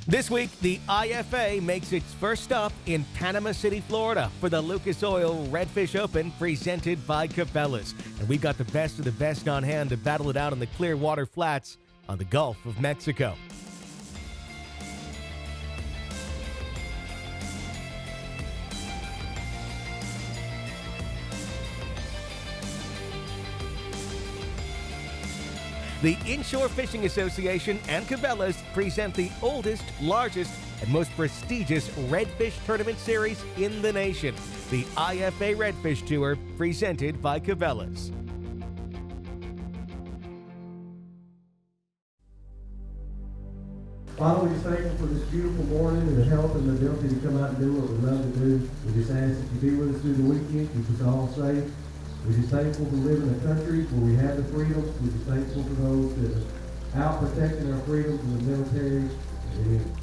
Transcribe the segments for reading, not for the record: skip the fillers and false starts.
This week, the IFA makes its first stop in Panama City, Florida for the Lucas Oil Redfish Open presented by Cabelas. And we've got the best of the best on hand to battle it out on the clear water flats on the Gulf of Mexico. The Inshore Fishing Association and Cabelas present the oldest, largest, and most prestigious redfish tournament series in the nation, the IFA Redfish Tour, presented by Cabelas. Father, we just thank you for this beautiful morning and the health and the ability to come out and do what we love to do. We just ask that you be with us through the weekend, keep us all safe. We're just thankful to live in a country where we have the freedoms. We're just thankful for those that are out protecting our freedoms in the military.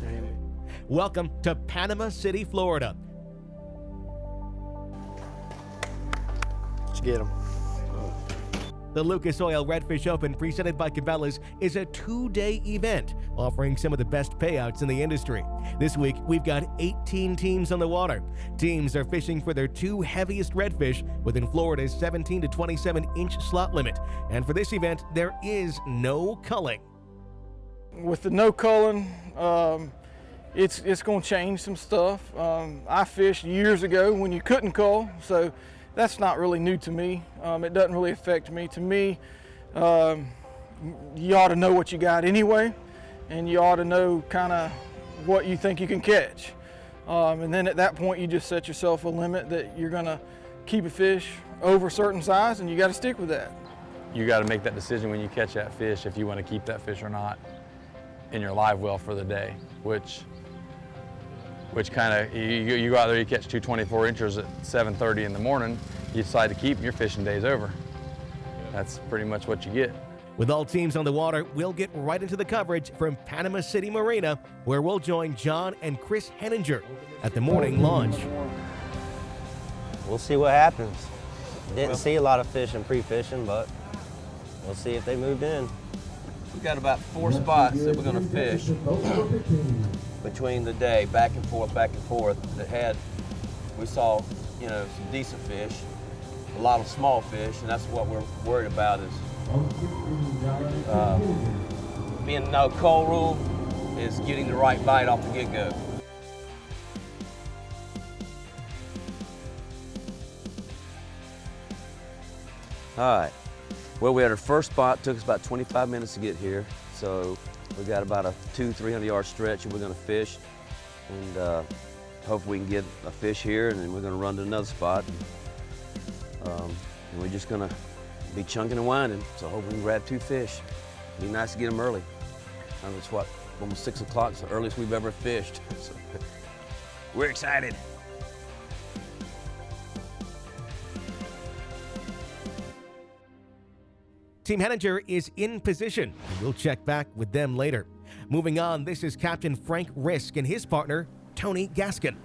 Amen. Welcome to Panama City, Florida. Let's get them. The Lucas Oil Redfish Open, presented by Cabelas, is a two-day event offering some of the best payouts in the industry. This week, we've got 18 teams on the water. Teams are fishing for their two heaviest redfish within Florida's 17 to 27-inch slot limit. And for this event, there is no culling. With the no culling, it's going to change some stuff. I fished years ago when you couldn't cull, so that's not really new to me. It doesn't really affect me. To me, you ought to know what you got anyway, and you ought to know kind of what you think you can catch. And then at that point, you just set yourself a limit that you're going to keep a fish over a certain size, and you got to stick with that. You got to make that decision when you catch that fish if you want to keep that fish or not in your live well for the day, which kind of, you go out there, you catch 224 inches at 7:30 in the morning, you decide to keep, your fishing day's over. That's pretty much what you get. With all teams on the water, we'll get right into the coverage from Panama City Marina, where we'll join John and Chris Heninger at the morning launch. We'll see what happens. Didn't see a lot of fish in pre-fishing, but we'll see if they moved in. We've got about 4 spots that we're going to fish between the day, back and forth, that we saw, some decent fish, a lot of small fish, and that's what we're worried about is being no cull rule is getting the right bite off the get-go. All right, well, we had our first spot, took us about 25 minutes to get here, so we got about a 200-300 yard stretch and we're gonna fish, and hopefully we can get a fish here, and then we're gonna run to another spot. And we're just gonna be chunking and winding, so hopefully we can grab 2 fish. Be nice to get them early. It's what, almost 6 o'clock, it's the earliest we've ever fished. So, we're excited. Team Heninger is in position, and we'll check back with them later. Moving on, this is Captain Frank Risk and his partner, Tony Gaskin.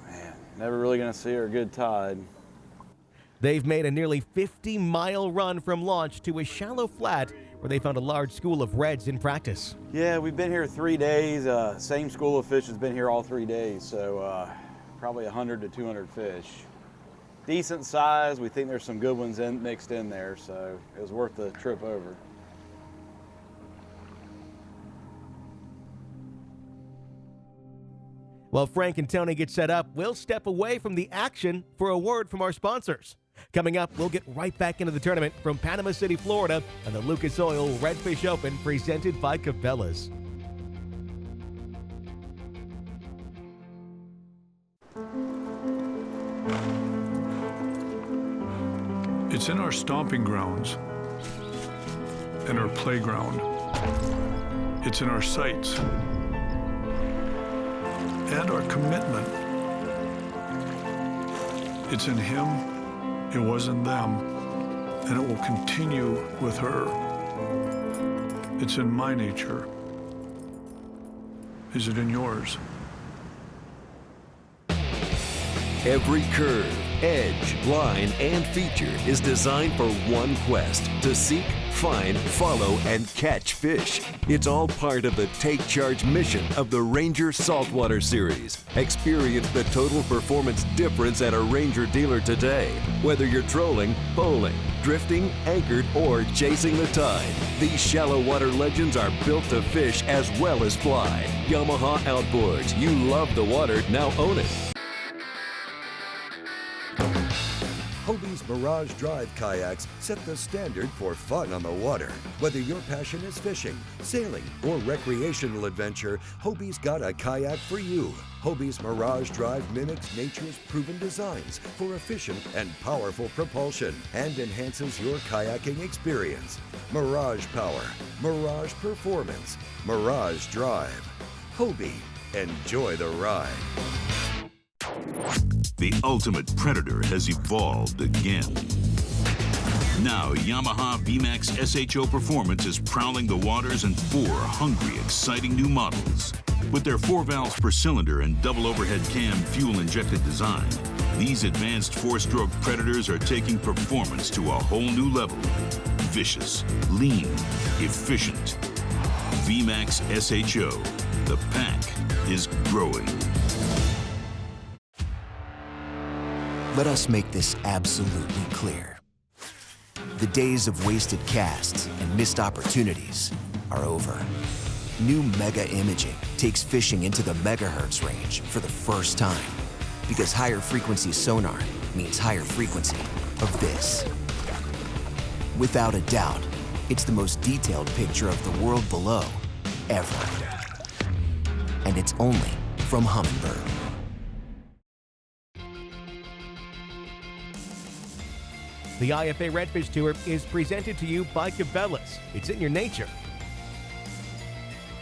Man, never really gonna see a good tide. They've made a nearly 50-mile run from launch to a shallow flat where they found a large school of reds in practice. Yeah, we've been here 3 days. Same school of fish has been here all 3 days, so probably 100 to 200 fish. Decent size. We think there's some good ones mixed in there, so it was worth the trip over. While Frank and Tony get set up, we'll step away from the action for a word from our sponsors. Coming up, we'll get right back into the tournament from Panama City, Florida, and the Lucas Oil Redfish Open presented by Cabelas. It's in our stomping grounds and our playground. It's in our sights and our commitment. It's in him, it was in them, and it will continue with her. It's in my nature. Is it in yours? Every curve, edge, line, and feature is designed for one quest: to seek, find, follow, and catch fish. It's all part of the Take Charge mission of the Ranger Saltwater Series. Experience the total performance difference at a Ranger dealer today. Whether you're trolling, bowling, drifting, anchored, or chasing the tide, these shallow water legends are built to fish as well as fly. Yamaha Outboards. You love the water, now own it. Hobie's Mirage Drive kayaks set the standard for fun on the water. Whether your passion is fishing, sailing, or recreational adventure, Hobie's got a kayak for you. Hobie's Mirage Drive mimics nature's proven designs for efficient and powerful propulsion and enhances your kayaking experience. Mirage Power, Mirage Performance, Mirage Drive. Hobie, enjoy the ride. The ultimate predator has evolved again. Now, Yamaha VMAX SHO Performance is prowling the waters in 4 hungry, exciting new models. With their 4 valves per cylinder and double overhead cam fuel-injected design, these advanced 4-stroke predators are taking performance to a whole new level. Vicious, lean, efficient. VMAX SHO. The pack is growing. Let us make this absolutely clear. The days of wasted casts and missed opportunities are over. New Mega Imaging takes fishing into the megahertz range for the first time, because higher frequency sonar means higher frequency of this. Without a doubt, it's the most detailed picture of the world below ever. And it's only from Humminbird. The IFA Redfish Tour is presented to you by Cabelas. It's in your nature.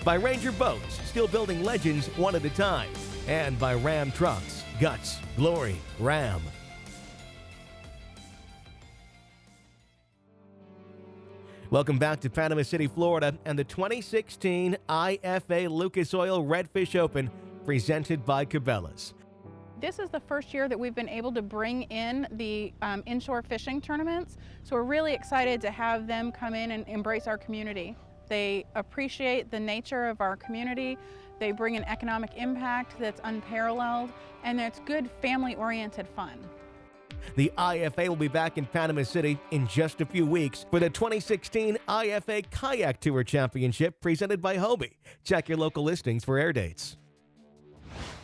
By Ranger Boats, still building legends one at a time. And by Ram Trucks, Guts, Glory, Ram. Welcome back to Panama City, Florida, and the 2016 IFA Lucas Oil Redfish Open, presented by Cabelas. This is the first year that we've been able to bring in the inshore fishing tournaments, so we're really excited to have them come in and embrace our community. They appreciate the nature of our community, they bring an economic impact that's unparalleled, and it's good family-oriented fun. The IFA will be back in Panama City in just a few weeks for the 2016 IFA Kayak Tour Championship presented by Hobie. Check your local listings for air dates.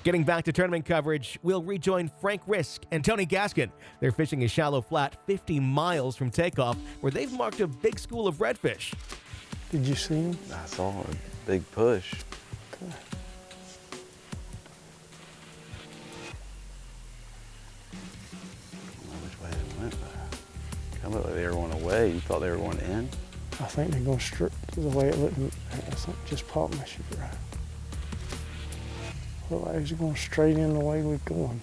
Getting back to tournament coverage, we'll rejoin Frank Risk and Tony Gaskin. They're fishing a shallow flat 50 miles from takeoff, where they've marked a big school of redfish. Did you see him? I saw a big push. Okay. I don't know which way they went, but kind of looked like they were going away. You thought they were going in? I think they're going straight the way it looked. I think just popped my ship right. Looked like it was going straight in the way we're going.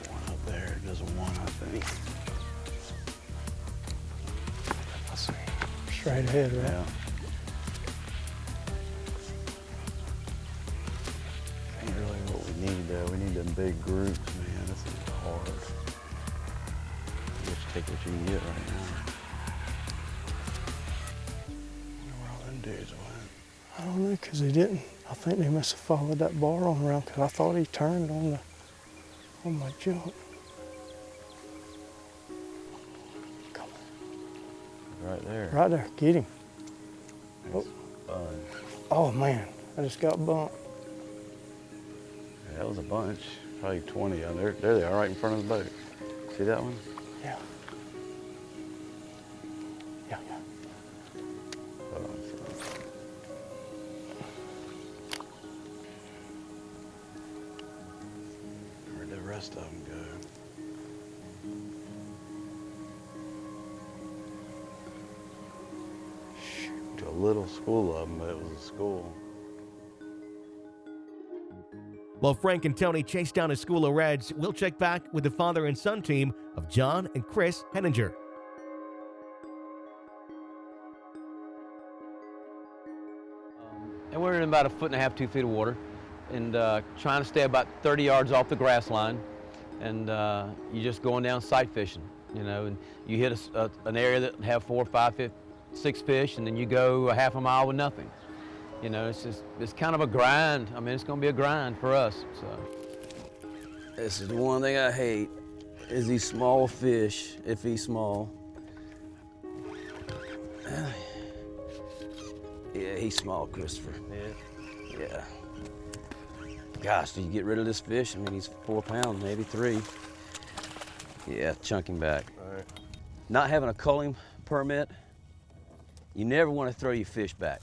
One up there. There's one, I think. I see. Straight ahead, right? Yeah. Ain't really what we need, though. We need them big groups, man. This is hard. Just take what you can get right now. I don't know, because he didn't. I think they must have followed that bar on around, because I thought he turned on my jump. Come on. Right there. Right there, get him. Oh. Oh man, I just got bumped. Yeah, that was a bunch, probably 20 of them. There they are, right in front of the boat. See that one? Yeah. Yeah. Where'd the rest of them go? Shoot. A little school of them, but it was a school. While Frank and Tony chase down a school of reds, we'll check back with the father and son team of John and Chris Heninger. And we're in about 1.5 to 2 feet of water, and trying to stay about 30 yards off the grass line. and you're just going down sight fishing, you know, and you hit an area that have 4, 5, 6 fish, and then you go a half a mile with nothing. You know, it's kind of a grind. I mean, it's going to be a grind for us. So this is the one thing I hate, is these small fish, if he's small. Yeah, he's small, Christopher. Yeah. Gosh, do you get rid of this fish? I mean, he's 4 pounds, maybe 3. Yeah, chunk him back. All right. Not having a culling permit, you never want to throw your fish back,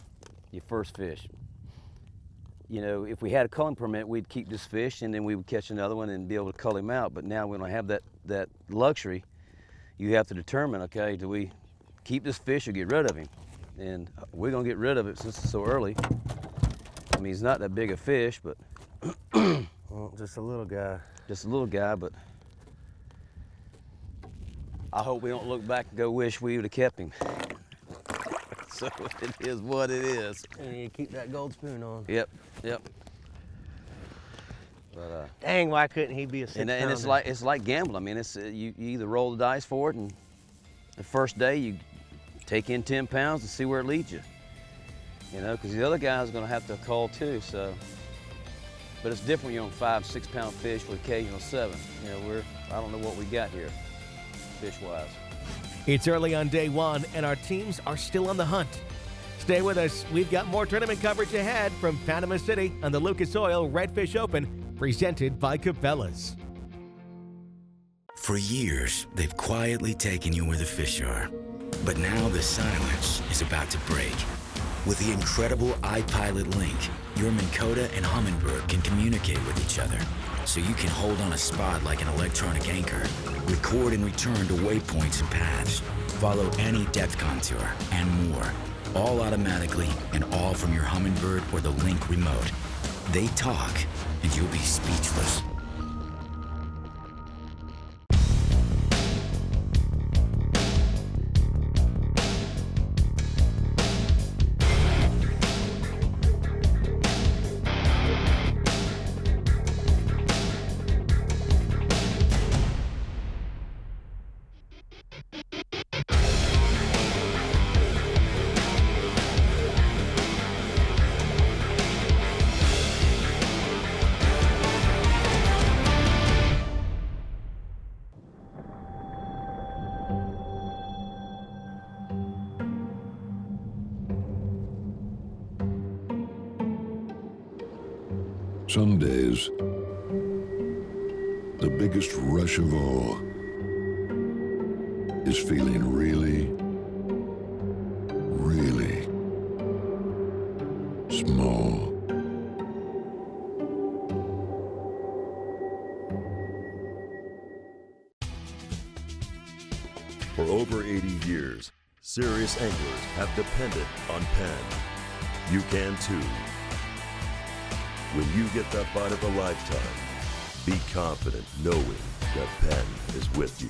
your first fish. You know, if we had a culling permit, we'd keep this fish and then we would catch another one and be able to cull him out. But now we don't have that luxury. You have to determine, okay, do we keep this fish or get rid of him? And we're gonna get rid of it since it's so early. I mean, he's not that big a fish, but well, just a little guy. Just a little guy, but I hope we don't look back and go wish we would have kept him. So it is what it is. And you keep that gold spoon on. Yep. But, dang, why couldn't he be a 6-pounder? And it's like gambling. I mean, it's you either roll the dice for it, and the first day you take in 10 pounds and see where it leads you. You know, because the other guy's going to have to call too. So, but it's different when you're on 5, 6 pound fish with occasional 7. You know, I don't know what we got here, fish-wise. It's early on day 1, and our teams are still on the hunt. Stay with us. We've got more tournament coverage ahead from Panama City on the Lucas Oil Redfish Open, presented by Cabelas. For years, they've quietly taken you where the fish are. But now the silence is about to break. With the incredible iPilot link, your Minn Kota and Humminbird can communicate with each other, so you can hold on a spot like an electronic anchor, record and return to waypoints and paths, follow any depth contour, and more, all automatically and all from your Humminbird or the Link remote. They talk, and you'll be speechless. Some days, the biggest rush of all is feeling really, really small. For over 80 years, serious anglers have depended on Penn. You can too. When you get that bite of a lifetime, be confident knowing that Penn is with you.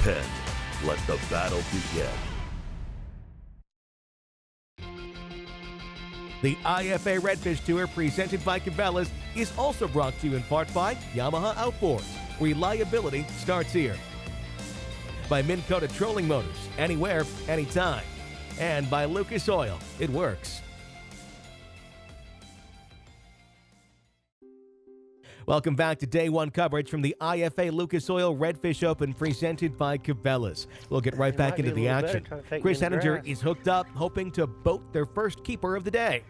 Penn, let the battle begin. The IFA Redfish Tour, presented by Cabelas, is also brought to you in part by Yamaha Outboards. Reliability starts here. By Minn Kota Trolling Motors, anywhere, anytime. And by Lucas Oil, it works. Welcome back to day 1 coverage from the IFA Lucas Oil Redfish Open, presented by Cabelas. We'll get right back into the action. Chris Heninger is hooked up, hoping to boat their first keeper of the day.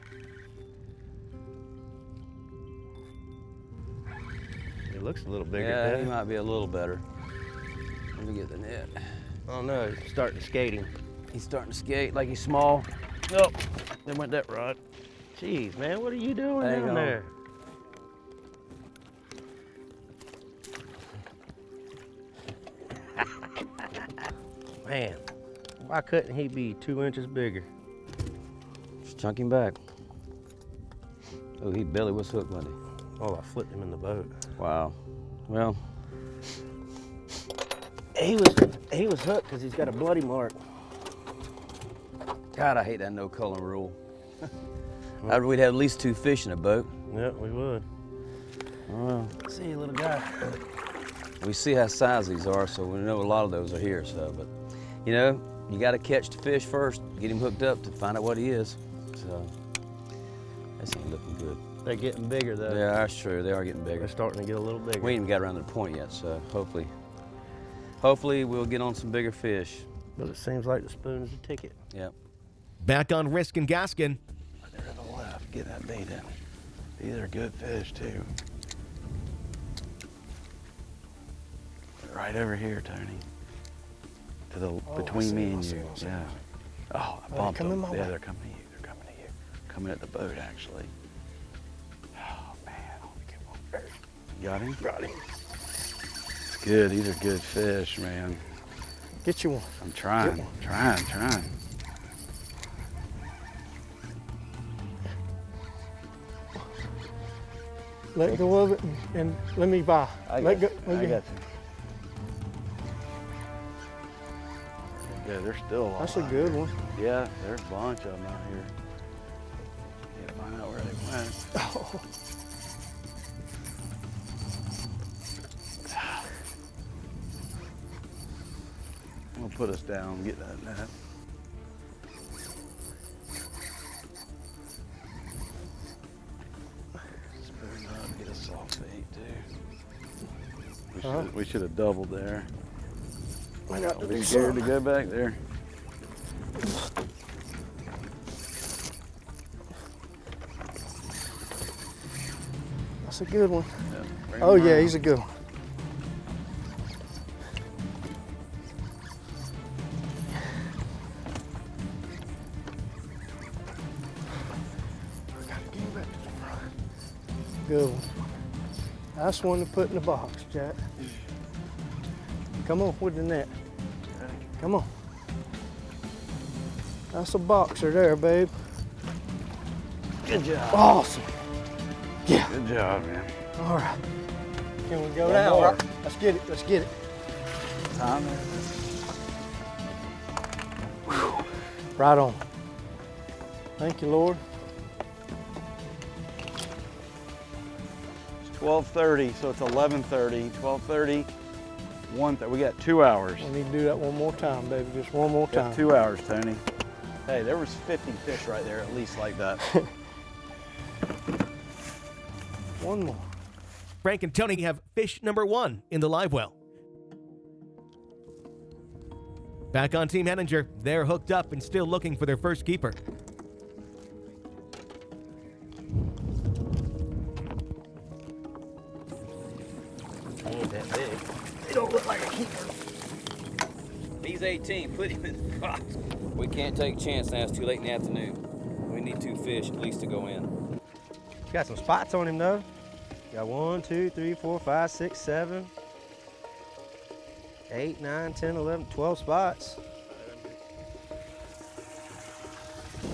It looks a little bigger. Yeah, he might be a little better. Let me get the net. Oh no, he's starting to skate. He's starting to skate like he's small. Oh, there went that rod. Jeez, man, what are you doing Hang down on. there? Man, why couldn't he be 2 inches bigger? Just chunk him back. Oh, he belly was hooked, wasn't he? Oh, I flipped him in the boat. Wow. Well, he was hooked because he's got a bloody mark. God, I hate that no culling rule. We'd have at least 2 fish in a boat. Yep, we would. Well, See you, little guy. we see how size these are, so we know a lot of those are here. So, but you know, you got to catch the fish first, get him hooked up to find out what he is. So that's ain't looking good. They're getting bigger though. Yeah, that's true. They are getting bigger. They're starting to get a little bigger. We ain't even got around to the point yet, so hopefully we'll get on some bigger fish. But it seems like the spoon is a ticket. Yep. Back on Risk and Gaskin. They're to the left. Get that bait in. These are good fish too. Right over here, Tony. To the between me and you. Yeah. Oh, I bumped them. Yeah, they're coming to you. They're coming to you. Coming at the boat, actually. Oh man, got him. Got him. It's good. These are good fish, man. Get you one. I'm trying. Trying. Let go of it and let me by. Let go. I got you. Yeah, they're still alive. That's a good one. Yeah, there's a bunch of them out here. Can't find out where they went. Oh. I'm gonna put us down, get that net. Spoon up, get a soft bait too. We should have doubled there. I got to Be do scared to something. go back there. That's a good one. Yeah, bring Oh him yeah, around. he's a good one. I gotta get him back to the front. Good one. That's one to put in the box, Jack. Come on with the net. Come on. That's a boxer there, babe. Good job. Awesome. Yeah. Good job, man. All right. Can we go One now? more. Let's get it. Let's get it. Time. Right on. Thank you, Lord. It's 12:30, so it's 11:30. 12:30, 1:30. We got 2 hours. We need to do that one more time, baby. Just one more time. Got 2 hours, Tony. Hey, there was 50 fish right there, at least like that. One more. Frank and Tony have fish number 1 in the live well. Back on Team Heninger, they're hooked up and still looking for their first keeper. He ain't that big. They don't look like a keeper. He's 18, put him in the box. We can't take a chance now, it's too late in the afternoon. We need 2 fish at least to go in. Got some spots on him though. Got 1, 2, 3, 4, 5, 6, 7, 8, 9, 10, 11, 12 spots.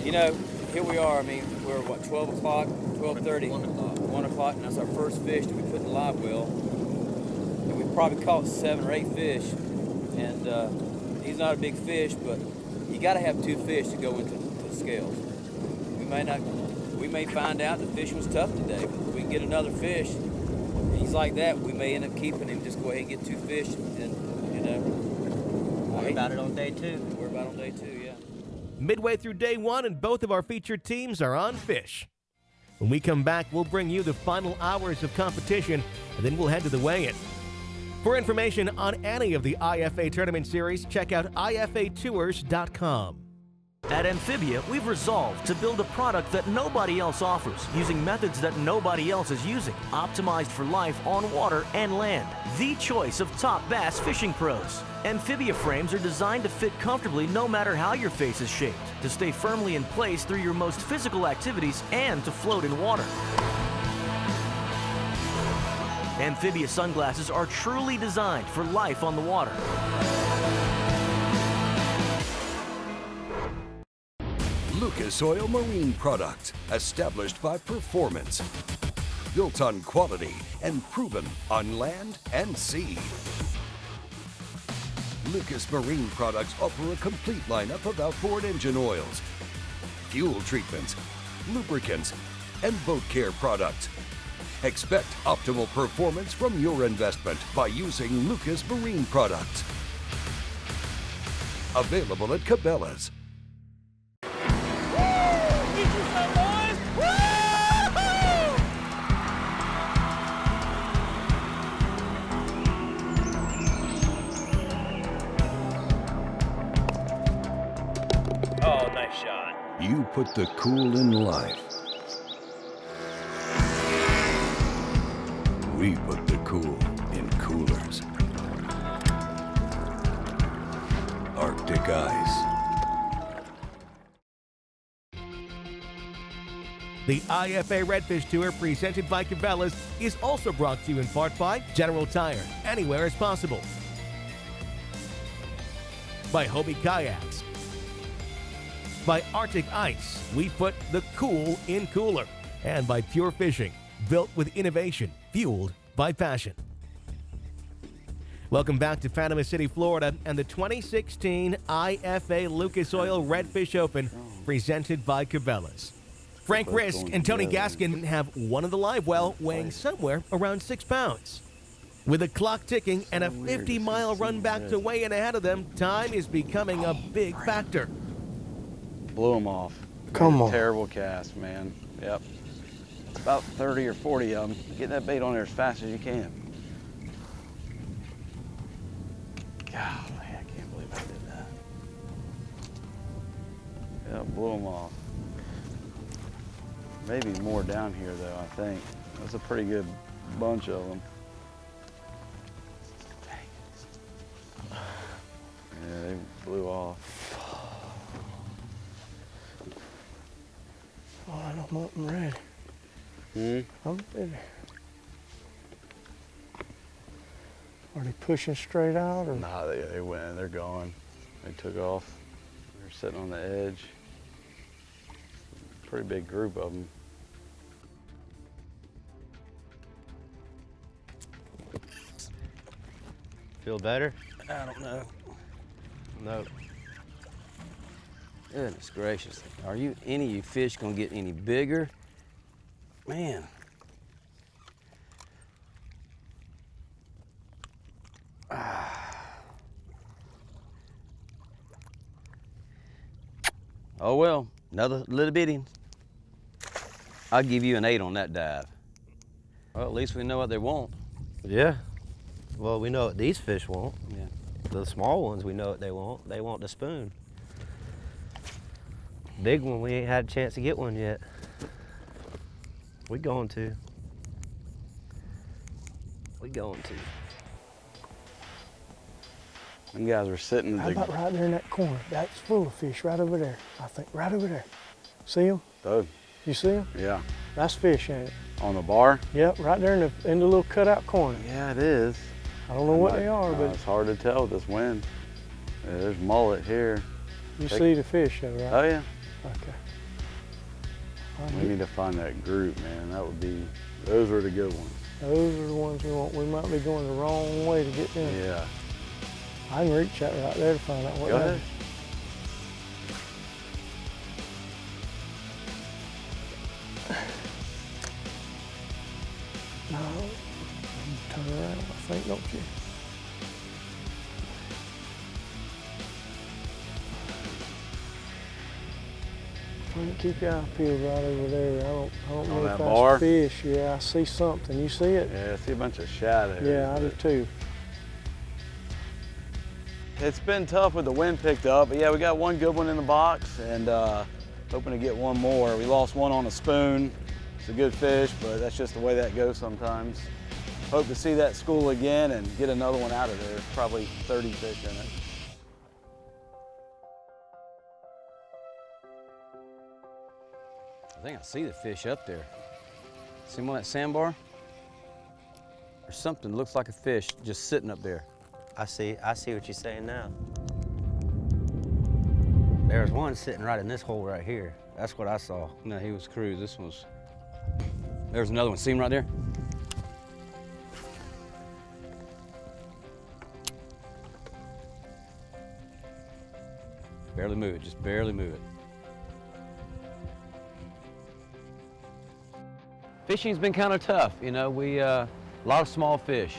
You know, here we are, I mean, we're what, 12 o'clock, 12:30? 1 o'clock, and that's our first fish that we put in the live well. And we've probably caught 7 or 8 fish. And he's not a big fish, but you gotta have 2 fish to go into the scales. We may find out the fish was tough today, but if we can get another fish, he's like that, we may end up keeping him, just go ahead and get 2 fish, and you know. Worry about it on day 2. Worry about it on day 2, yeah. Midway through day 1, and both of our featured teams are on fish. When we come back, we'll bring you the final hours of competition, and then we'll head to the weigh-in. For information on any of the IFA tournament series, check out ifatours.com. At Amphibia, we've resolved to build a product that nobody else offers, using methods that nobody else is using, optimized for life on water and land. The choice of top bass fishing pros. Amphibia frames are designed to fit comfortably no matter how your face is shaped, to stay firmly in place through your most physical activities, and to float in water. Amphibia sunglasses are truly designed for life on the water. Lucas Oil Marine Products, established by performance, built on quality, and proven on land and sea. Lucas Marine Products offer a complete lineup of outboard engine oils, fuel treatments, lubricants, and boat care products. Expect optimal performance from your investment by using Lucas Marine products. Available at Cabelas. Oh, nice shot. You put the cool in life. We put the cool in coolers. Arctic Ice. The IFA Redfish Tour, presented by Cabelas, is also brought to you in part by General Tire, anywhere is possible. By Hobie Kayaks. By Arctic Ice, we put the cool in cooler. And by Pure Fishing, built with innovation, fueled by passion. Welcome back to Panama City, Florida, and the 2016 IFA Lucas Oil Redfish Open, presented by Cabelas. Frank Risk and Tony Gaskin have won in the live well, weighing somewhere around 6 pounds. With the clock ticking and a 50-mile run back to weigh in ahead of them, time is becoming a big factor. Blew them off. Come on. Terrible cast, man. Yep. About 30 or 40 of them. Get that bait on there as fast as you can. Golly, I can't believe I did that. Yeah, blew them off. Maybe more down here though, I think. That's a pretty good bunch of them. Dang. Yeah, they blew off. All right, I'm up and ready. I'm ready. Are they pushing straight out? Or? Nah, they went, they're gone. They took off. They're sitting on the edge. Pretty big group of them. Feel better? I don't know. Nope. Goodness gracious. Are you any of you fish gonna get any bigger? Man. Oh well, another little bitty. I'll give you an 8 on that dive. Well, at least we know what they want. Yeah. Well, we know what these fish want. Yeah. The small ones, we know what they want. They want the spoon. Big one, we ain't had a chance to get one yet. We going to. We going to. Them guys are sitting. How about right there in that corner? That's full of fish right over there. I think right over there. See them? Oh. You see them? Yeah. That's fish, ain't it? On the bar? Yep, right there in the little cutout corner. Yeah, it is. I don't know what they are, but it's hard to tell with this wind. Yeah, there's mullet here. you see the fish though, right? Oh yeah. Okay. We need to find that group, man. That would be, those are the good ones. Those are the ones we want. We might be going the wrong way to get them. Yeah. I can reach that right there to find out what Go that ahead. is. No, turn around, I think, don't you? Keep your eye peeled right over there. I don't know if that's fish. Yeah, I see something. You see it? Yeah, I see a bunch of shadows. Yeah, I do too. It's been tough with the wind picked up, but yeah, we got one good one in the box and hoping to get one more. We lost one on a spoon. It's a good fish, but that's just the way that goes sometimes. Hope to see that school again and get another one out of there. Probably 30 fish in it. I think I see the fish up there. See them on that sandbar? There's something that looks like a fish just sitting up there. I see what you're saying now. There's one sitting right in this hole right here. That's what I saw. No, he was cruised. This one's. There's another one. See him right there? Barely move it. Just barely move it. Fishing's been kind of tough, you know. A lot of small fish.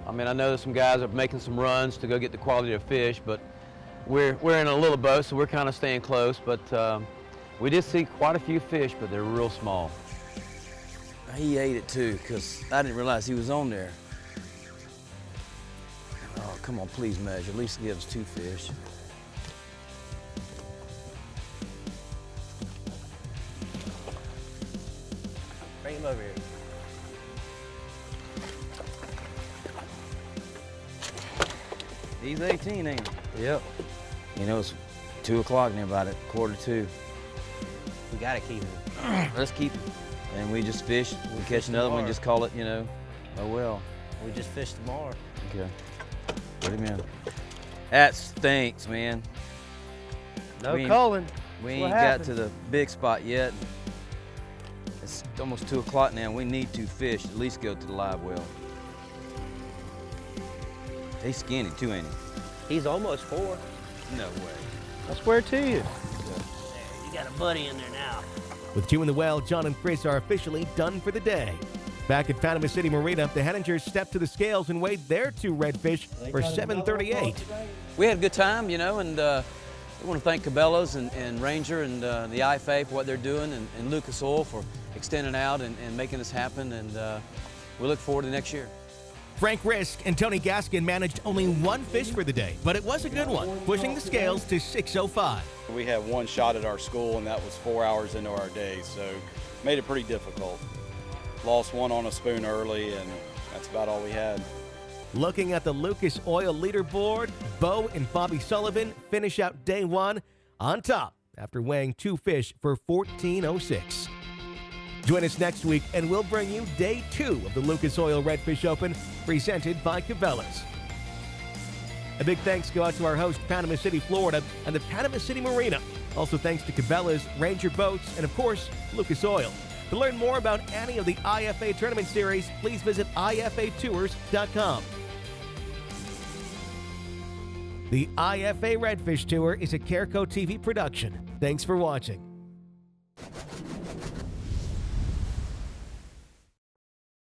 I mean, I know there's some guys are making some runs to go get the quality of fish, but we're in a little boat, so we're kind of staying close. But we did see quite a few fish, but they're real small. He ate it too, because I didn't realize he was on there. Oh, come on, please measure. At least give us 2 fish. Bring him over here. He's 18, ain't he? Yep. You know, it's 2 o'clock now, about 1:45. We gotta keep him. Let's keep him. And we just fish. We catch another one, just call it, you know, oh well. We just fish tomorrow. Okay. Put him in. That stinks, man. No calling. We ain't got to the big spot yet. It's almost 2 o'clock now. We need 2 fish. At least go to the live well. He's skinny too, ain't he? He's almost 4. No way. I swear to you. There, you got a buddy in there now. With 2 in the well, John and Chris are officially done for the day. Back at Panama City Marina, the Henningers stepped to the scales and weighed their 2 redfish for 738. We had a good time, you know, and we want to thank Cabelas and Ranger and the IFA for what they're doing, and Lucas Oil for extending out and making this happen, and we look forward to next year. Frank Risk and Tony Gaskin managed only 1 fish for the day, but it was a good one, pushing the scales to 605. We had 1 shot at our school, and that was 4 hours into our day, so made it pretty difficult. Lost 1 on a spoon early, and that's about all we had. Looking at the Lucas Oil leaderboard, Bo and Bobby Sullivan finish out day 1 on top after weighing 2 fish for 1406. Join us next week and we'll bring you day 2 of the Lucas Oil Redfish Open presented by Cabelas. A big thanks go out to our host, Panama City, Florida, and the Panama City Marina. Also thanks to Cabelas, Ranger Boats, and of course, Lucas Oil. To learn more about any of the IFA tournament series, please visit ifatours.com. The IFA Redfish Tour is a Careco TV production. Thanks for watching.